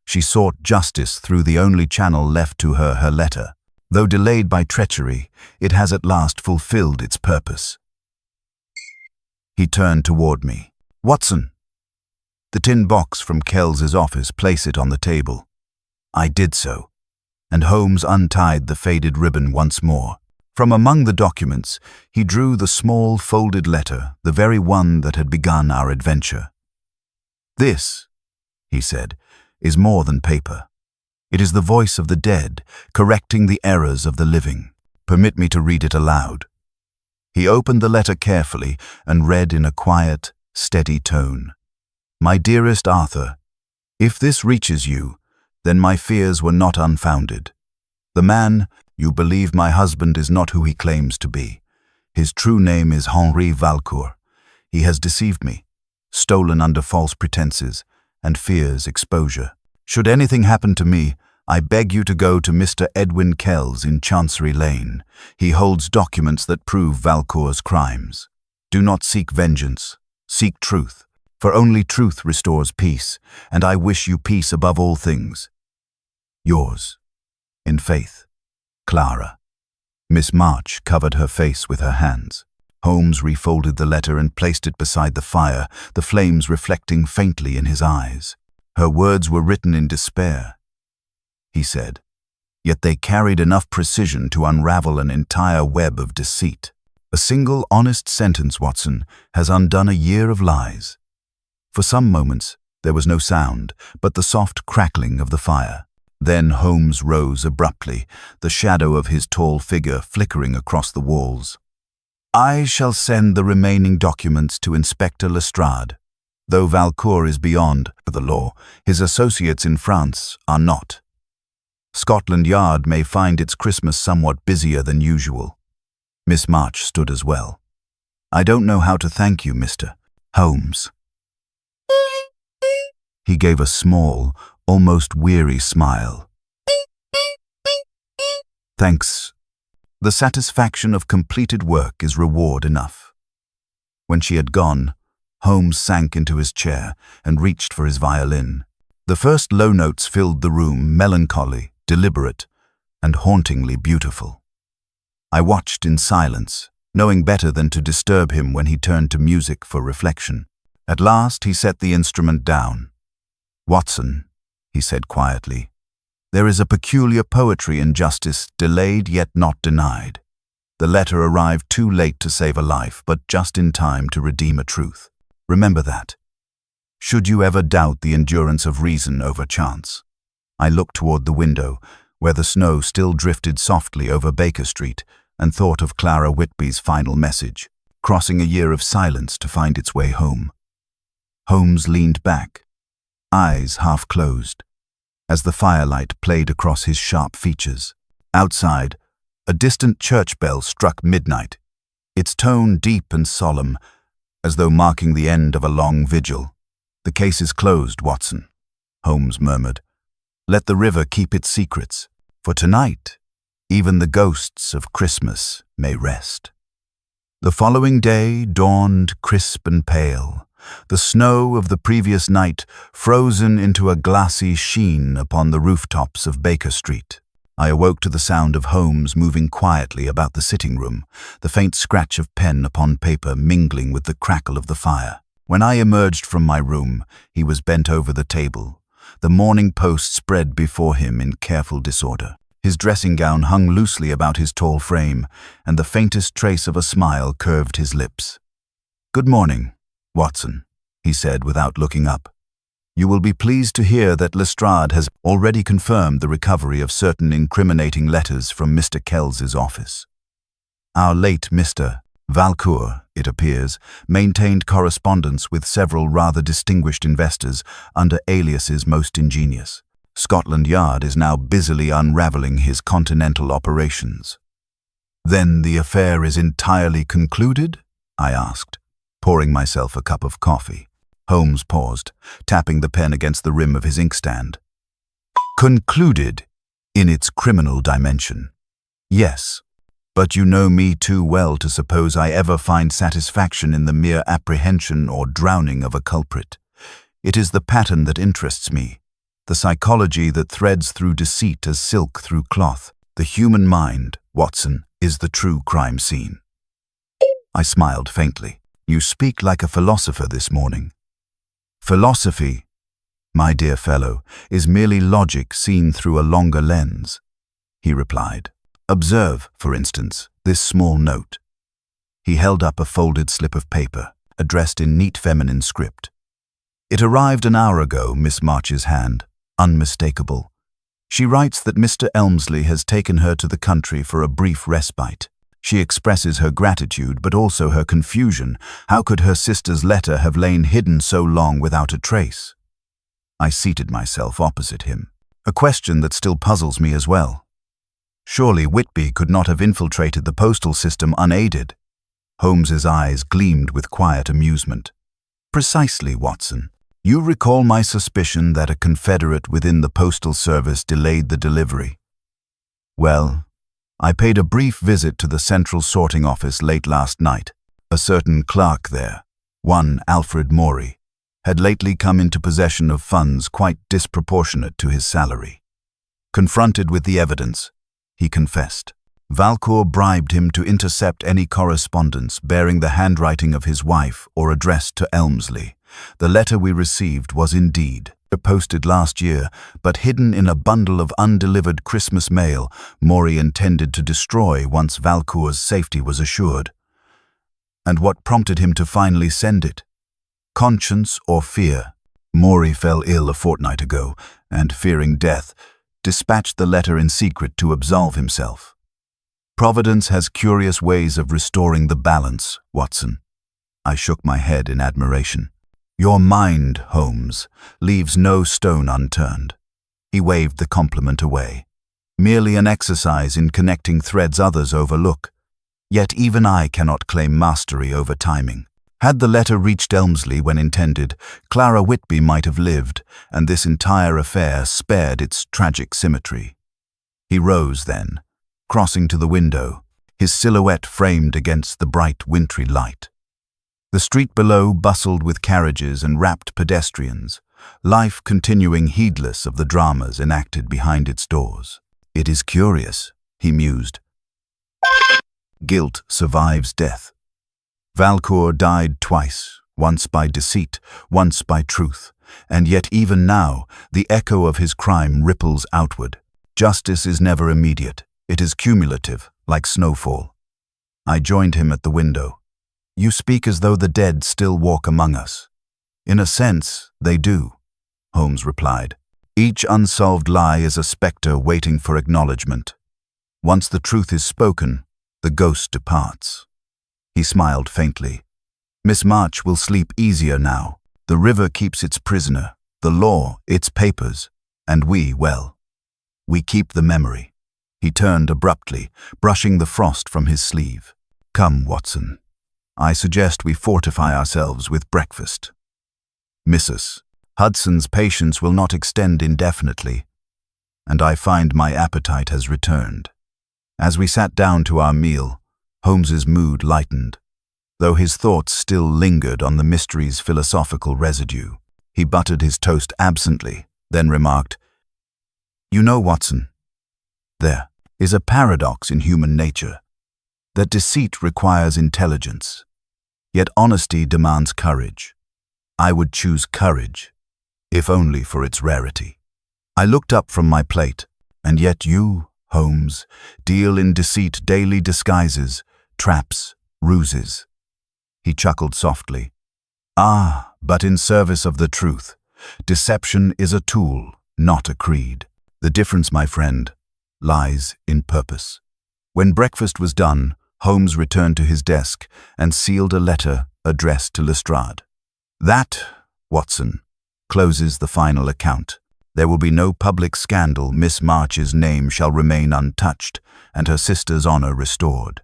She sought justice through the only channel left to her, her letter. Though delayed by treachery, it has at last fulfilled its purpose. He turned toward me. "Watson, the tin box from Kells's office, place it on the table." I did so, and Holmes untied the faded ribbon once more. From among the documents, he drew the small folded letter, the very one that had begun our adventure. "This," he said, "is more than paper. It is the voice of the dead, correcting the errors of the living. Permit me to read it aloud." He opened the letter carefully and read in a quiet, steady tone. "My dearest Arthur, if this reaches you, then my fears were not unfounded. The man you believe my husband is not who he claims to be. His true name is Henri Valcourt. He has deceived me, stolen under false pretenses, and fears exposure. Should anything happen to me, I beg you to go to Mr. Edwin Kells in Chancery Lane. He holds documents that prove Valcourt's crimes. Do not seek vengeance, seek truth, for only truth restores peace, and I wish you peace above all things. Yours, in faith, Clara." Miss March covered her face with her hands. Holmes refolded the letter and placed it beside the fire, the flames reflecting faintly in his eyes. "Her words were written in despair," he said, "yet they carried enough precision to unravel an entire web of deceit. A single honest sentence, Watson, has undone a year of lies." For some moments there was no sound but the soft crackling of the fire. Then Holmes rose abruptly, the shadow of his tall figure flickering across the walls. "I shall send the remaining documents to Inspector Lestrade. Though Valcourt is beyond the law, his associates in France are not. Scotland Yard may find its Christmas somewhat busier than usual." Miss March stood as well. "I don't know how to thank you, Mr. Holmes." He gave a small, almost weary smile. "Thanks. The satisfaction of completed work is reward enough." When she had gone, Holmes sank into his chair and reached for his violin. The first low notes filled the room, melancholy, deliberate, and hauntingly beautiful. I watched in silence, knowing better than to disturb him when he turned to music for reflection. At last he set the instrument down. "Watson," he said quietly, "there is a peculiar poetry in justice, delayed yet not denied. The letter arrived too late to save a life, but just in time to redeem a truth. Remember that. Should you ever doubt the endurance of reason over chance." I looked toward the window, where the snow still drifted softly over Baker Street, and thought of Clara Whitby's final message, crossing a year of silence to find its way home. Holmes leaned back, eyes half closed, as the firelight played across his sharp features. Outside, a distant church bell struck midnight, its tone deep and solemn, as though marking the end of a long vigil. "The case is closed, Watson," Holmes murmured. "Let the river keep its secrets, for tonight, even the ghosts of Christmas may rest." The following day dawned crisp and pale, the snow of the previous night frozen into a glassy sheen upon the rooftops of Baker Street. I awoke to the sound of Holmes moving quietly about the sitting room, the faint scratch of pen upon paper mingling with the crackle of the fire. When I emerged from my room, he was bent over the table, the Morning Post spread before him in careful disorder. His dressing gown hung loosely about his tall frame, and the faintest trace of a smile curved his lips. "Good morning, Watson," he said without looking up. "You will be pleased to hear that Lestrade has already confirmed the recovery of certain incriminating letters from Mr. Kells's office. Our late Mr. Valcourt, it appears, maintained correspondence with several rather distinguished investors under aliases most ingenious. Scotland Yard is now busily unraveling his continental operations." "Then the affair is entirely concluded?" I asked, pouring myself a cup of coffee. Holmes paused, tapping the pen against the rim of his inkstand. "Concluded in its criminal dimension. Yes, but you know me too well to suppose I ever find satisfaction in the mere apprehension or drowning of a culprit. It is the pattern that interests me, the psychology that threads through deceit as silk through cloth. The human mind, Watson, is the true crime scene. I smiled faintly. You speak like a philosopher this morning. Philosophy, my dear fellow, is merely logic seen through a longer lens, he replied. Observe, for instance, this small note. He held up a folded slip of paper, addressed in neat feminine script. It arrived an hour ago, Miss March's hand, unmistakable. She writes that Mr. Elmsley has taken her to the country for a brief respite. She expresses her gratitude, but also her confusion. How could her sister's letter have lain hidden so long without a trace? I seated myself opposite him, a question that still puzzles me as well. Surely Whitby could not have infiltrated the postal system unaided. Holmes's eyes gleamed with quiet amusement. Precisely, Watson. You recall my suspicion that a confederate within the postal service delayed the delivery. Well, I paid a brief visit to the central sorting office late last night. A certain clerk there, one Alfred Morey, had lately come into possession of funds quite disproportionate to his salary. Confronted with the evidence, he confessed. Valcourt bribed him to intercept any correspondence bearing the handwriting of his wife or addressed to Elmsley. The letter we received was indeed posted last year, but hidden in a bundle of undelivered Christmas mail Morey intended to destroy once Valcourt's safety was assured. And what prompted him to finally send it? Conscience or fear? Morey fell ill a fortnight ago, and, fearing death, dispatched the letter in secret to absolve himself. Providence has curious ways of restoring the balance, Watson. I shook my head in admiration. Your mind, Holmes, leaves no stone unturned. He waved the compliment away. Merely an exercise in connecting threads others overlook. Yet even I cannot claim mastery over timing. Had the letter reached Elmsley when intended, Clara Whitby might have lived, and this entire affair spared its tragic symmetry. He rose then, crossing to the window, his silhouette framed against the bright wintry light. The street below bustled with carriages and rapt pedestrians, life continuing heedless of the dramas enacted behind its doors. It is curious, he mused. Guilt survives death. Valcourt died twice, once by deceit, once by truth, and yet even now the echo of his crime ripples outward. Justice is never immediate. It is cumulative, like snowfall. I joined him at the window. You speak as though the dead still walk among us. In a sense, they do, Holmes replied. Each unsolved lie is a spectre waiting for acknowledgement. Once the truth is spoken, the ghost departs. He smiled faintly. Miss March will sleep easier now. The river keeps its prisoner, the law its papers, and we keep the memory. He turned abruptly, brushing the frost from his sleeve. Come, Watson. I suggest we fortify ourselves with breakfast. Mrs. Hudson's patience will not extend indefinitely, and I find my appetite has returned. As we sat down to our meal, Holmes's mood lightened. Though his thoughts still lingered on the mystery's philosophical residue, he buttered his toast absently, then remarked, You know, Watson, there is a paradox in human nature, that deceit requires intelligence, yet honesty demands courage. I would choose courage, if only for its rarity. I looked up from my plate, and yet you, Holmes, deal in deceit daily disguises, traps, ruses. He chuckled softly. Ah, but in service of the truth. Deception is a tool, not a creed. The difference, my friend, lies in purpose. When breakfast was done, Holmes returned to his desk and sealed a letter addressed to Lestrade. That, Watson, closes the final account. There will be no public scandal. Miss March's name shall remain untouched and her sister's honor restored.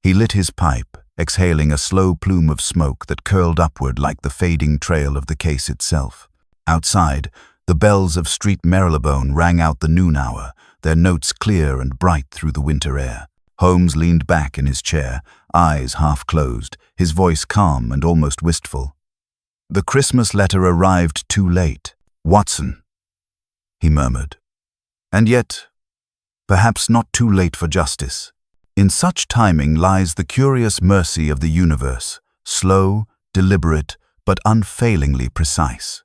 He lit his pipe, exhaling a slow plume of smoke that curled upward like the fading trail of the case itself. Outside, the bells of Street Marylebone rang out the noon hour, their notes clear and bright through the winter air. Holmes leaned back in his chair, eyes half closed, his voice calm and almost wistful. The Christmas letter arrived too late. Watson, he murmured. And yet, perhaps not too late for justice. In such timing lies the curious mercy of the universe, slow, deliberate, but unfailingly precise.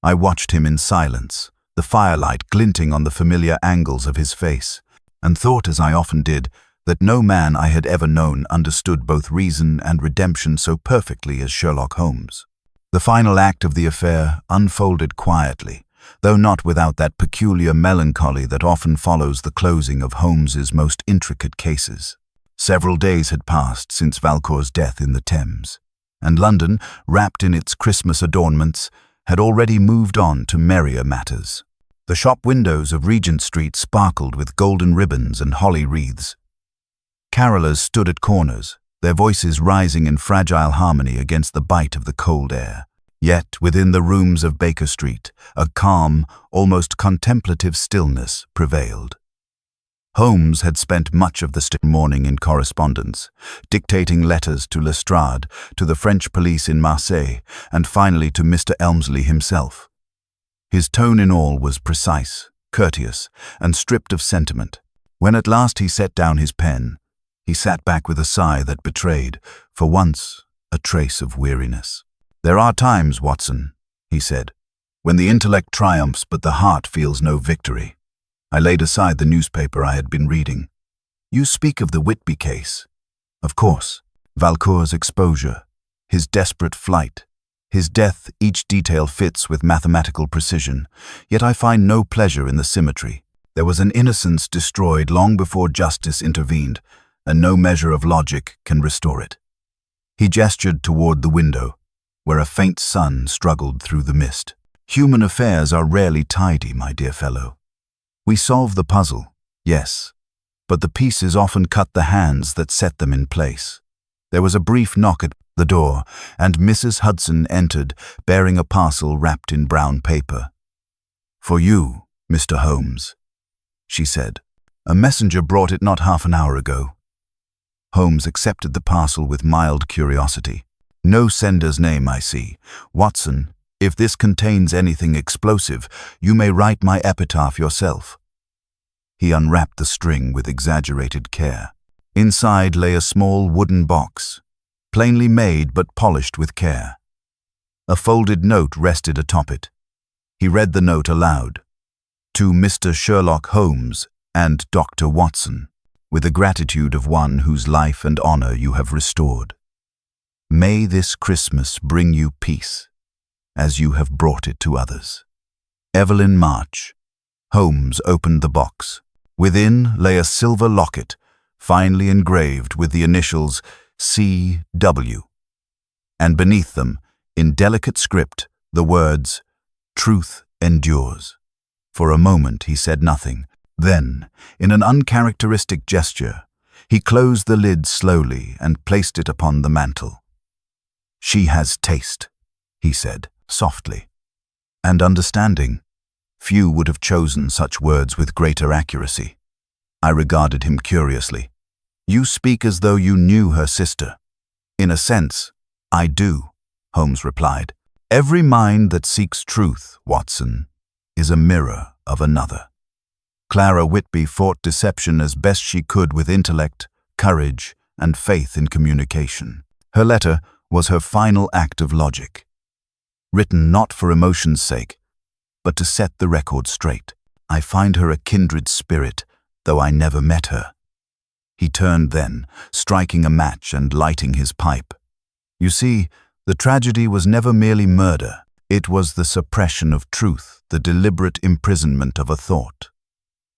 I watched him in silence, the firelight glinting on the familiar angles of his face, and thought, as I often did, that no man I had ever known understood both reason and redemption so perfectly as Sherlock Holmes. The final act of the affair unfolded quietly, though not without that peculiar melancholy that often follows the closing of Holmes's most intricate cases. Several days had passed since Valcour's death in the Thames, and London, wrapped in its Christmas adornments, had already moved on to merrier matters. The shop windows of Regent Street sparkled with golden ribbons and holly wreaths. Carolers stood at corners, their voices rising in fragile harmony against the bite of the cold air. Yet, within the rooms of Baker Street, a calm, almost contemplative stillness prevailed. Holmes had spent much of the morning in correspondence, dictating letters to Lestrade, to the French police in Marseille, and finally to Mr. Elmsley himself. His tone in all was precise, courteous, and stripped of sentiment. When at last he set down his pen, he sat back with a sigh that betrayed, for once, a trace of weariness. "There are times, Watson," he said, "when the intellect triumphs but the heart feels no victory." I laid aside the newspaper I had been reading. "You speak of the Whitby case. Of course, Valcour's exposure, his desperate flight, his death, each detail fits with mathematical precision, yet I find no pleasure in the symmetry. There was an innocence destroyed long before justice intervened, and no measure of logic can restore it." He gestured toward the window, where a faint sun struggled through the mist. "Human affairs are rarely tidy, my dear fellow. We solve the puzzle, yes, but the pieces often cut the hands that set them in place." There was a brief knock at the door, and Mrs. Hudson entered, bearing a parcel wrapped in brown paper. "For you, Mr. Holmes," she said. "A messenger brought it not half an hour ago." Holmes accepted the parcel with mild curiosity. "No sender's name, I see. Watson, if this contains anything explosive, you may write my epitaph yourself." He unwrapped the string with exaggerated care. Inside lay a small wooden box, plainly made but polished with care. A folded note rested atop it. He read the note aloud. "To Mr. Sherlock Holmes and Dr. Watson, with the gratitude of one whose life and honor you have restored. May this Christmas bring you peace, as you have brought it to others. Evelyn March." Holmes opened the box. Within lay a silver locket, finely engraved with the initials C.W., and beneath them, in delicate script, the words, "Truth endures." For a moment he said nothing. Then, in an uncharacteristic gesture, he closed the lid slowly and placed it upon the mantel. "She has taste," he said, softly, "and understanding. Few would have chosen such words with greater accuracy." I regarded him curiously. "You speak as though you knew her sister." "In a sense, I do," Holmes replied. "Every mind that seeks truth, Watson, is a mirror of another." Clara Whitby fought deception as best she could with intellect, courage, and faith in communication. Her letter was her final act of logic, written not for emotion's sake, but to set the record straight. I find her a kindred spirit, though I never met her. He turned then, striking a match and lighting his pipe. You see, the tragedy was never merely murder. It was the suppression of truth, the deliberate imprisonment of a thought.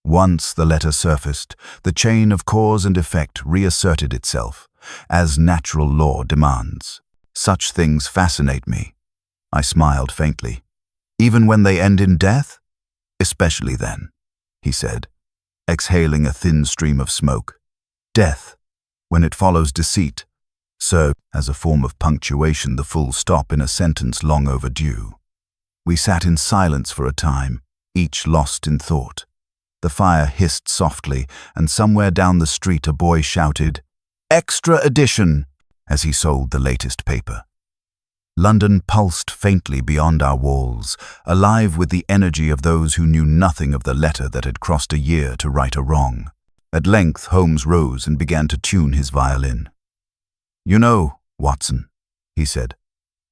Once the letter surfaced, the chain of cause and effect reasserted itself, as natural law demands. Such things fascinate me. I smiled faintly. Even when they end in death? Especially then, he said, exhaling a thin stream of smoke. Death, when it follows deceit, serves as a form of punctuation, the full stop in a sentence long overdue. We sat in silence for a time, each lost in thought. The fire hissed softly, and somewhere down the street a boy shouted, "Extra edition!" as he sold the latest paper. London pulsed faintly beyond our walls, alive with the energy of those who knew nothing of the letter that had crossed a year to right a wrong. At length Holmes rose and began to tune his violin. "You know, Watson," he said,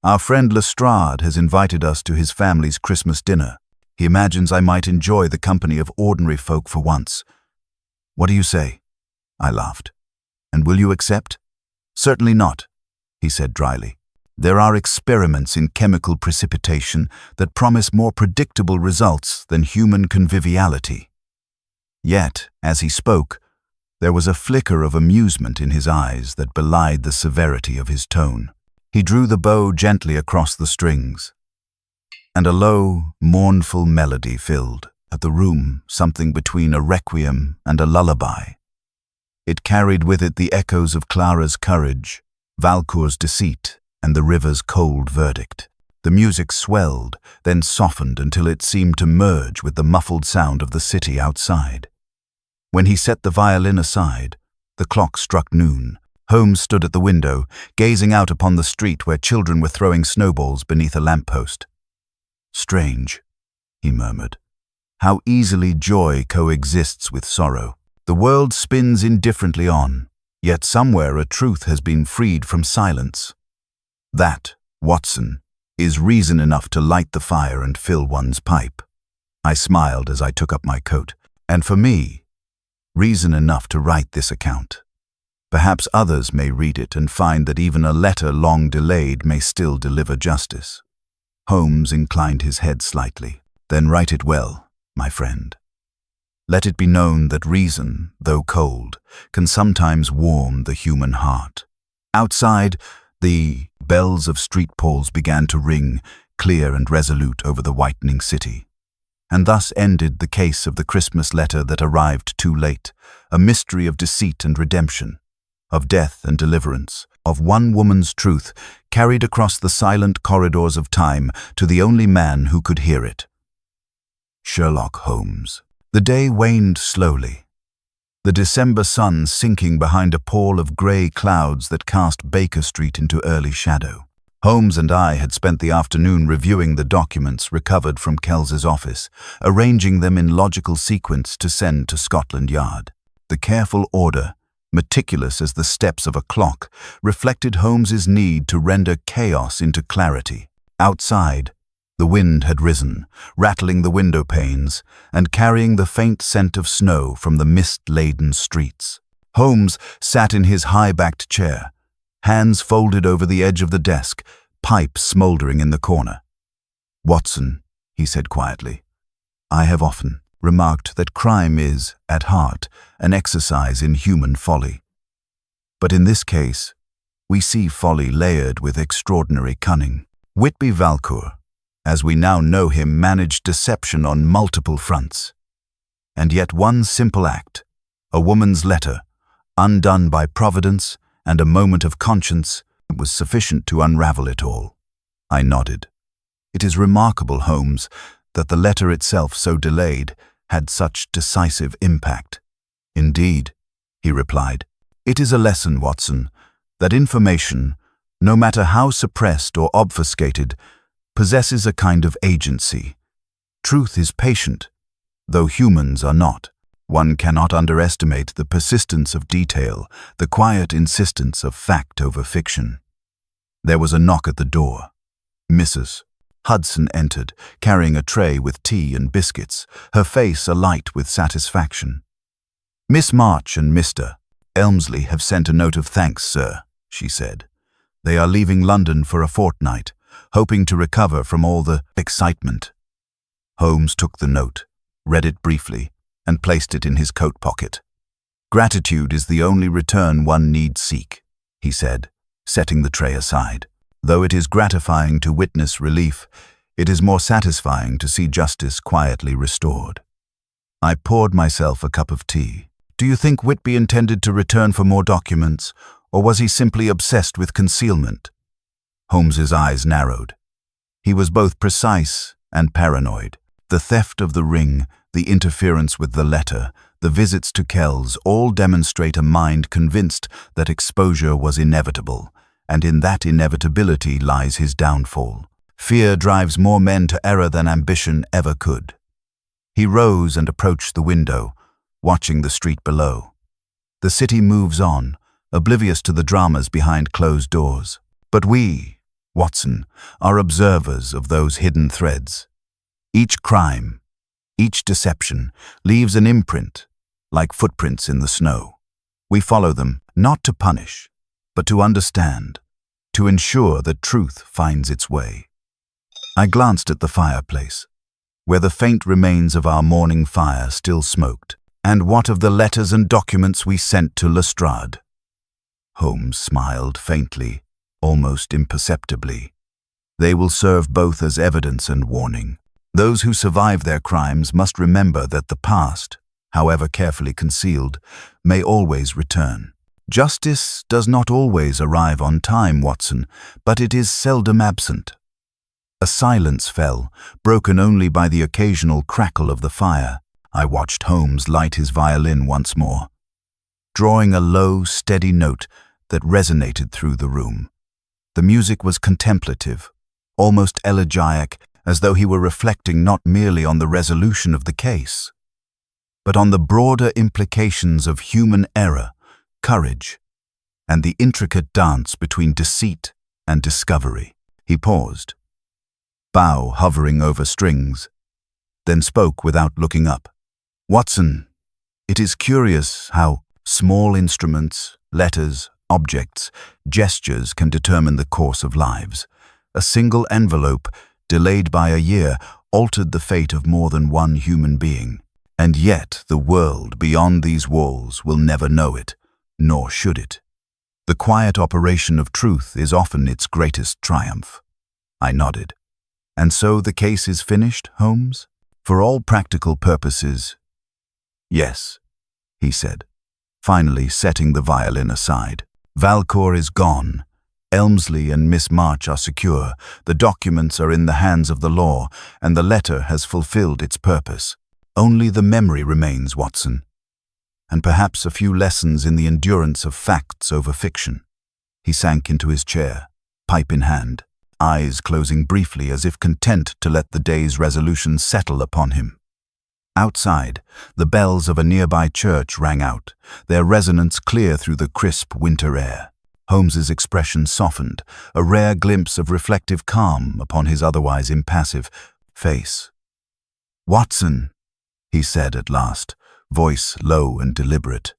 "our friend Lestrade has invited us to his family's Christmas dinner. He imagines I might enjoy the company of ordinary folk for once. What do you say?" I laughed. "And will you accept?" "Certainly not," he said dryly. "There are experiments in chemical precipitation that promise more predictable results than human conviviality." Yet, as he spoke, there was a flicker of amusement in his eyes that belied the severity of his tone. He drew the bow gently across the strings, and a low, mournful melody filled the room, something between a requiem and a lullaby. It carried with it the echoes of Clara's courage, Valcour's deceit, and the river's cold verdict. The music swelled, then softened until it seemed to merge with the muffled sound of the city outside. When he set the violin aside, the clock struck noon. Holmes stood at the window, gazing out upon the street where children were throwing snowballs beneath a lamppost. "Strange," he murmured, "how easily joy coexists with sorrow. The world spins indifferently on, yet somewhere a truth has been freed from silence. That, Watson, is reason enough to light the fire and fill one's pipe." I smiled as I took up my coat. "And for me, reason enough to write this account. Perhaps others may read it and find that even a letter long delayed may still deliver justice." Holmes inclined his head slightly. "Then write it well, my friend. Let it be known that reason, though cold, can sometimes warm the human heart." Outside, the bells of street poles began to ring, clear and resolute over the whitening city. And thus ended the case of the Christmas letter that arrived too late, a mystery of deceit and redemption, of death and deliverance, of one woman's truth carried across the silent corridors of time to the only man who could hear it. Sherlock Holmes. The day waned slowly, the December sun sinking behind a pall of grey clouds that cast Baker Street into early shadow. Holmes and I had spent the afternoon reviewing the documents recovered from Kells's office, arranging them in logical sequence to send to Scotland Yard. The careful order, meticulous as the steps of a clock, reflected Holmes's need to render chaos into clarity. Outside, the wind had risen, rattling the window panes and carrying the faint scent of snow from the mist-laden streets. Holmes sat in his high-backed chair, hands folded over the edge of the desk, pipe smouldering in the corner. "Watson," he said quietly, "I have often remarked that crime is, at heart, an exercise in human folly. But in this case, we see folly layered with extraordinary cunning. Whitby Valcour, as we now know him, managed deception on multiple fronts. And yet one simple act, a woman's letter, undone by Providence and a moment of conscience, was sufficient to unravel it all." I nodded. "It is remarkable, Holmes, that the letter itself, so delayed, had such decisive impact." "Indeed," he replied. "It is a lesson, Watson, that information, no matter how suppressed or obfuscated, possesses a kind of agency. Truth is patient, though humans are not. One cannot underestimate the persistence of detail, the quiet insistence of fact over fiction." There was a knock at the door. Mrs. Hudson entered, carrying a tray with tea and biscuits, her face alight with satisfaction. "Miss March and Mr. Elmsley have sent a note of thanks, sir," she said. "They are leaving London for a fortnight, hoping to recover from all the excitement." Holmes took the note, read it briefly, and placed it in his coat pocket. "Gratitude is the only return one need seek," he said, setting the tray aside. "Though it is gratifying to witness relief, it is more satisfying to see justice quietly restored." I poured myself a cup of tea. "Do you think Whitby intended to return for more documents, or was he simply obsessed with concealment?" Holmes's eyes narrowed. He was both precise and paranoid. The theft of the ring, the interference with the letter, the visits to Kells all demonstrate a mind convinced that exposure was inevitable, and in that inevitability lies his downfall. Fear drives more men to error than ambition ever could. He rose and approached the window, watching the street below. The city moves on, oblivious to the dramas behind closed doors. But we, Watson, are observers of those hidden threads. Each crime, each deception, leaves an imprint, like footprints in the snow. We follow them, not to punish, but to understand, to ensure that truth finds its way. I glanced at the fireplace, where the faint remains of our morning fire still smoked. And what of the letters and documents we sent to Lestrade? Holmes smiled faintly, almost imperceptibly. They will serve both as evidence and warning. Those who survive their crimes must remember that the past, however carefully concealed, may always return. Justice does not always arrive on time, Watson, but it is seldom absent. A silence fell, broken only by the occasional crackle of the fire. I watched Holmes light his violin once more, drawing a low, steady note that resonated through the room. The music was contemplative, almost elegiac, as though he were reflecting not merely on the resolution of the case, but on the broader implications of human error, courage, and the intricate dance between deceit and discovery. He paused, bow hovering over strings, then spoke without looking up. Watson, it is curious how small instruments, letters, objects, gestures can determine the course of lives. A single envelope, delayed by a year, altered the fate of more than one human being. And yet the world beyond these walls will never know it, nor should it. The quiet operation of truth is often its greatest triumph. I nodded. And so the case is finished, Holmes? For all practical purposes, yes, he said, finally setting the violin aside. Valcourt is gone. Elmsley and Miss March are secure. The documents are in the hands of the law, and the letter has fulfilled its purpose. Only the memory remains, Watson, and perhaps a few lessons in the endurance of facts over fiction. He sank into his chair, pipe in hand, eyes closing briefly as if content to let the day's resolution settle upon him. Outside, the bells of a nearby church rang out, their resonance clear through the crisp winter air. Holmes's expression softened, a rare glimpse of reflective calm upon his otherwise impassive face. Watson, he said at last, voice low and deliberate.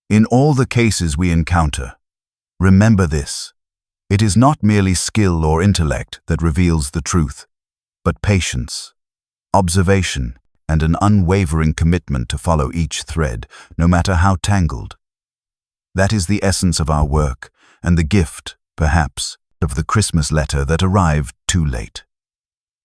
In all the cases we encounter, remember this. It is not merely skill or intellect that reveals the truth, but patience, observation, and an unwavering commitment to follow each thread, no matter how tangled. That is the essence of our work, and the gift, perhaps, of the Christmas letter that arrived too late.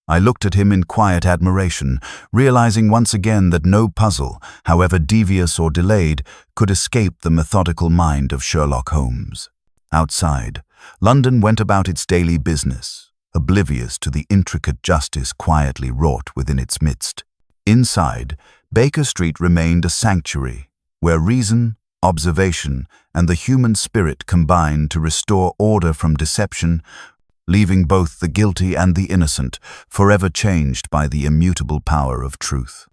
I looked at him in quiet admiration, realizing once again that no puzzle, however devious or delayed, could escape the methodical mind of Sherlock Holmes. Outside, London went about its daily business, oblivious to the intricate justice quietly wrought within its midst. Inside, Baker Street remained a sanctuary, where reason, observation, and the human spirit combined to restore order from deception, leaving both the guilty and the innocent forever changed by the immutable power of truth.